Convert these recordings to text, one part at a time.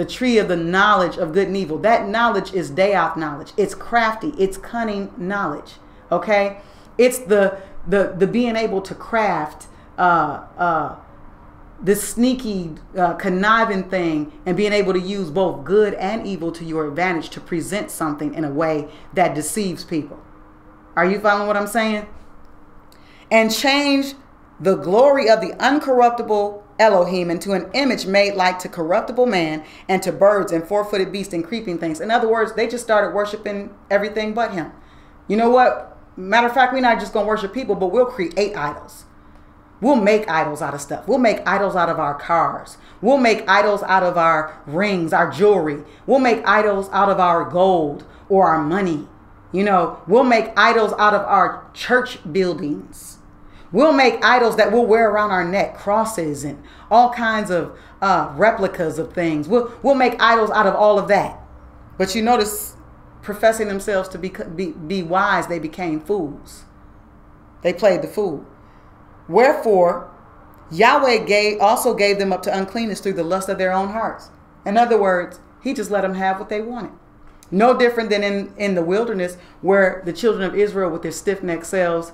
the tree of the knowledge of good and evil. That knowledge is Deoth knowledge. It's crafty. It's cunning knowledge. Okay? It's the being able to craft this sneaky, conniving thing, and being able to use both good and evil to your advantage to present something in a way that deceives people. Are you following what I'm saying? And change the glory of the uncorruptible Elohim into an image made like to corruptible man and to birds and four-footed beasts and creeping things. In other words, they just started worshiping everything but him. You know what? Matter of fact, we're not just going to worship people, but we'll create idols. We'll make idols out of stuff. We'll make idols out of our cars. We'll make idols out of our rings, our jewelry. We'll make idols out of our gold or our money. You know, we'll make idols out of our church buildings. We'll make idols that we'll wear around our neck, crosses and all kinds of replicas of things. We'll make idols out of all of that. But you notice, professing themselves to be wise, they became fools. They played the fool. Wherefore, Yahweh also gave them up to uncleanness through the lust of their own hearts. In other words, he just let them have what they wanted. No different than in the wilderness, where the children of Israel with their stiff-necked selves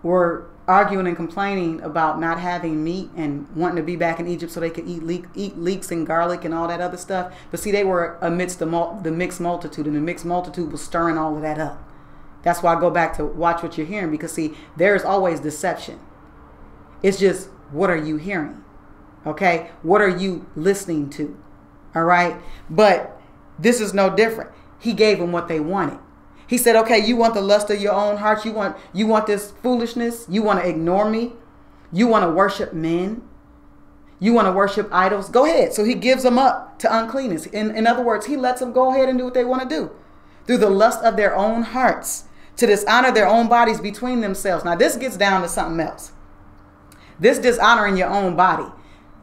were arguing and complaining about not having meat and wanting to be back in Egypt so they could eat leeks and garlic and all that other stuff. But see, they were amidst the mixed multitude, and the mixed multitude was stirring all of that up. That's why I go back to watch what you're hearing, because see, there's always deception. It's just, what are you hearing? Okay? What are you listening to? All right? But this is no different. He gave them what they wanted. He said, okay, you want the lust of your own heart? You want this foolishness? You want to ignore me? You want to worship men? You want to worship idols? Go ahead. So he gives them up to uncleanness. In other words, he lets them go ahead and do what they want to do through the lust of their own hearts, to dishonor their own bodies between themselves. Now, this gets down to something else. This dishonoring your own body.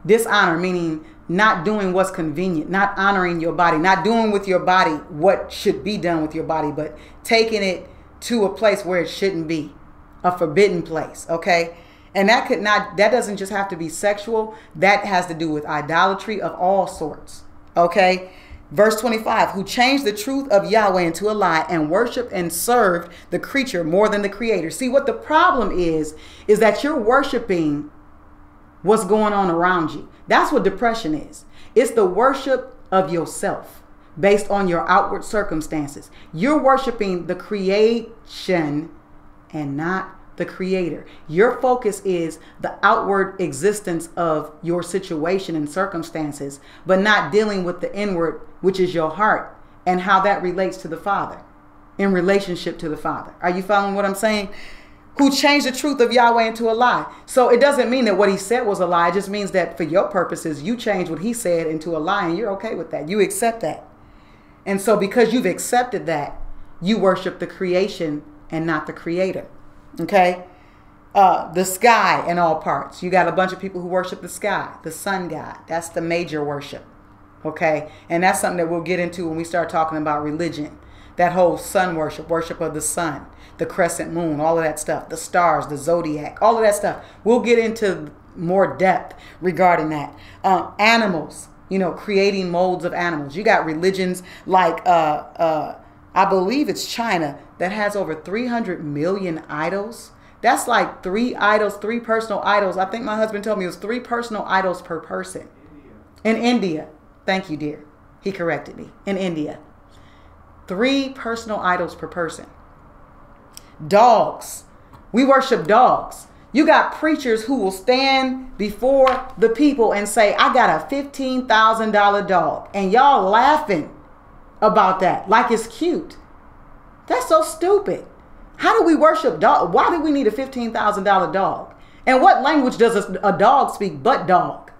Dishonor meaning not doing what's convenient, not honoring your body, not doing with your body what should be done with your body, but taking it to a place where it shouldn't be, a forbidden place. Okay. And that doesn't just have to be sexual. That has to do with idolatry of all sorts. Okay. Verse 25, who changed the truth of Yahweh into a lie and worshiped and served the creature more than the creator. See, what the problem is that you're worshiping what's going on around you. That's what depression is. It's the worship of yourself based on your outward circumstances. You're worshiping the creation and not the creator. Your focus is the outward existence of your situation and circumstances, but not dealing with the inward, which is your heart, and how that relates to the Father, in relationship to the Father. Are you following what I'm saying? Who changed the truth of Yahweh into a lie. So it doesn't mean that what he said was a lie. It just means that for your purposes, you changed what he said into a lie, and you're okay with that. You accept that. And so because you've accepted that, you worship the creation and not the creator. Okay? The sky in all parts. You got a bunch of people who worship the sky, the sun god. That's the major worship. Okay? And that's something that we'll get into when we start talking about religion. That whole sun worship, worship of the sun, the crescent moon, all of that stuff, the stars, the zodiac, all of that stuff. We'll get into more depth regarding that. Animals, you know, creating molds of animals. You got religions like, I believe it's China, that has over 300 million idols. That's like 3 personal idols. I think my husband told me it was 3 personal idols per person. In India. Thank you, dear. He corrected me. In India. 3 personal idols per person. Dogs. We worship dogs. You got preachers who will stand before the people and say, I got a $15,000 dog. And y'all laughing about that like it's cute. That's so stupid. How do we worship dog? Why do we need a $15,000 dog? And what language does a dog speak but dog?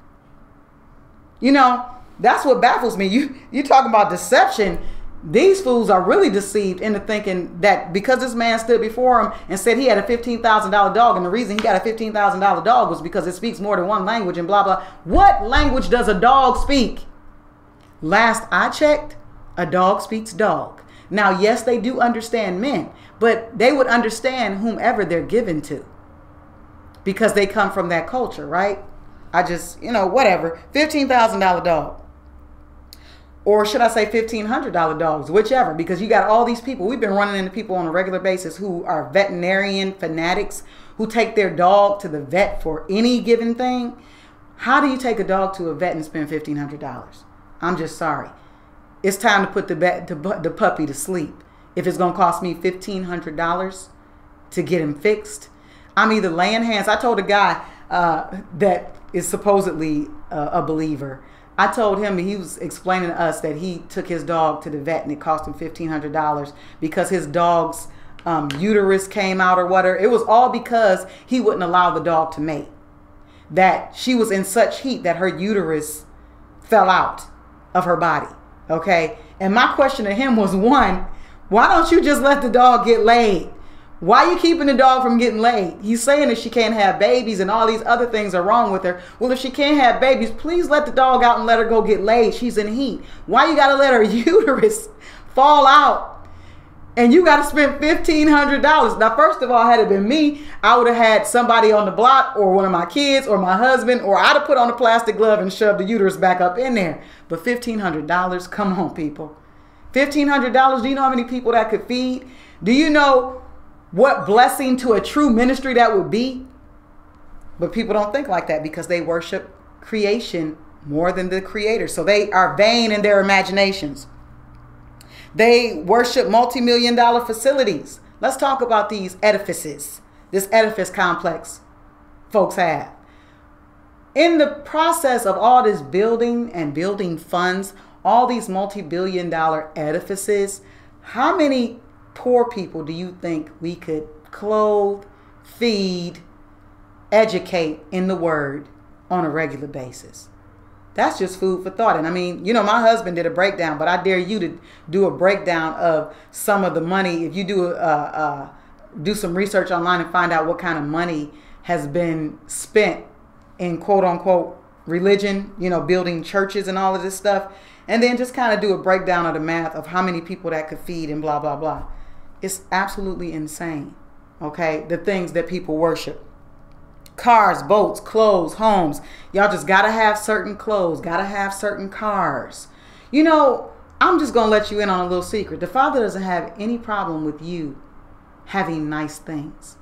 You know, that's what baffles me. You talking about deception. These fools are really deceived into thinking that because this man stood before him and said he had a $15,000 dog, and the reason he got a $15,000 dog was because it speaks more than one language and blah, blah. What language does a dog speak? Last I checked, a dog speaks dog. Now, yes, they do understand men, but they would understand whomever they're given to because they come from that culture, right? I just, you know, whatever. $15,000 dog. or should I say $1,500 dogs, whichever, because you got all these people. We've been running into people on a regular basis who are veterinarian fanatics who take their dog to the vet for any given thing. How do you take a dog to a vet and spend $1,500? I'm just sorry. It's time to put the puppy to sleep. If it's going to cost me $1,500 to get him fixed, I'm either laying hands. I told a guy that is supposedly a believer. I told him, he was explaining to us that he took his dog to the vet and it cost him $1,500 because his dog's uterus came out or whatever. It was all because he wouldn't allow the dog to mate. That she was in such heat that her uterus fell out of her body. Okay. And my question to him was, one, why don't you just let the dog get laid? Why are you keeping the dog from getting laid? He's saying that she can't have babies and all these other things are wrong with her. Well, if she can't have babies, please let the dog out and let her go get laid. She's in heat. Why you got to let her uterus fall out? And you got to spend $1,500. Now, first of all, had it been me, I would have had somebody on the block or one of my kids or my husband, or I'd have put on a plastic glove and shoved the uterus back up in there. But $1,500, come on, people. $1,500, do you know how many people that could feed? Do you know what blessing to a true ministry that would be? But people don't think like that because they worship creation more than the creator. So they are vain in their imaginations. They worship multi-million-dollar facilities. Let's talk about these edifices, this edifice complex folks have. In the process of all this building and building funds, all these multi-billion-dollar edifices, how many poor people do you think we could clothe, feed, educate in the word on a regular basis? That's just food for thought. And I mean, you know, my husband did a breakdown, but I dare you to do a breakdown of some of the money. If you do some research online and find out what kind of money has been spent in quote unquote religion, you know, building churches and all of this stuff, and then just kind of do a breakdown of the math of how many people that could feed and blah, blah, blah. It's absolutely insane. Okay. The things that people worship. Cars, boats, clothes, homes. Y'all just got to have certain clothes, got to have certain cars. You know, I'm just going to let you in on a little secret. The Father doesn't have any problem with you having nice things.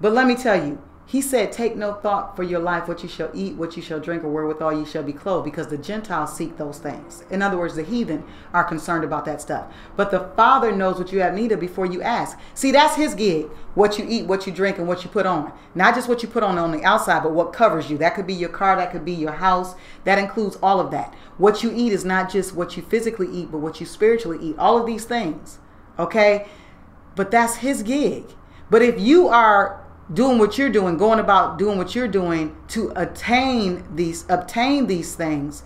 But let me tell you, he said, take no thought for your life, what you shall eat, what you shall drink, or wherewithal you shall be clothed, because the Gentiles seek those things. In other words, the heathen are concerned about that stuff. But the Father knows what you have need of before you ask. See, that's his gig, what you eat, what you drink, and what you put on. Not just what you put on the outside, but what covers you. That could be your car, that could be your house. That includes all of that. What you eat is not just what you physically eat, but what you spiritually eat. All of these things, okay? But that's his gig. But if you are doing what you're doing, going about doing what you're doing to obtain these things,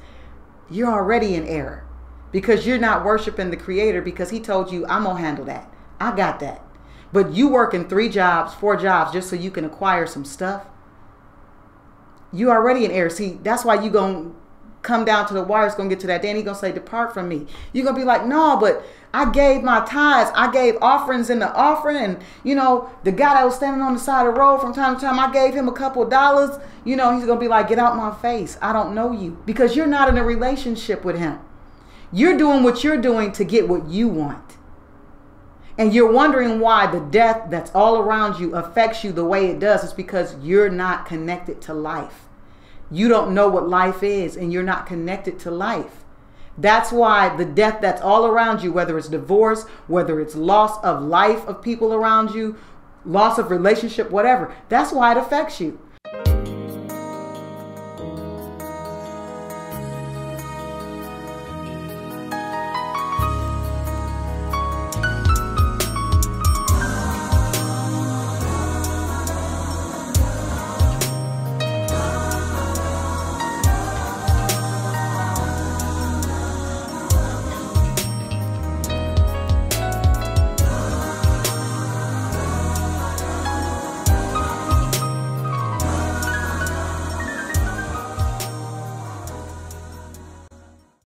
you're already in error, because you're not worshiping the Creator, because he told you, I'm gonna handle that. I got that. But you working 3 jobs, 4 jobs just so you can acquire some stuff. You already in error. See, that's why you gonna come down to the wire. It's gonna get to that day and he's gonna say, depart from me. You're gonna be like, no, but I gave my tithes, I gave offerings in the offering, and you know, the guy that was standing on the side of the road from time to time, I gave him a couple of dollars. You know, he's gonna be like, get out my face, I don't know you, because you're not in a relationship with him. You're doing what you're doing to get what you want, and you're wondering why the death that's all around you affects you the way it does. It's because you're not connected to life. You don't know what life is, and you're not connected to life. That's why the death that's all around you, whether it's divorce, whether it's loss of life of people around you, loss of relationship, whatever, that's why it affects you.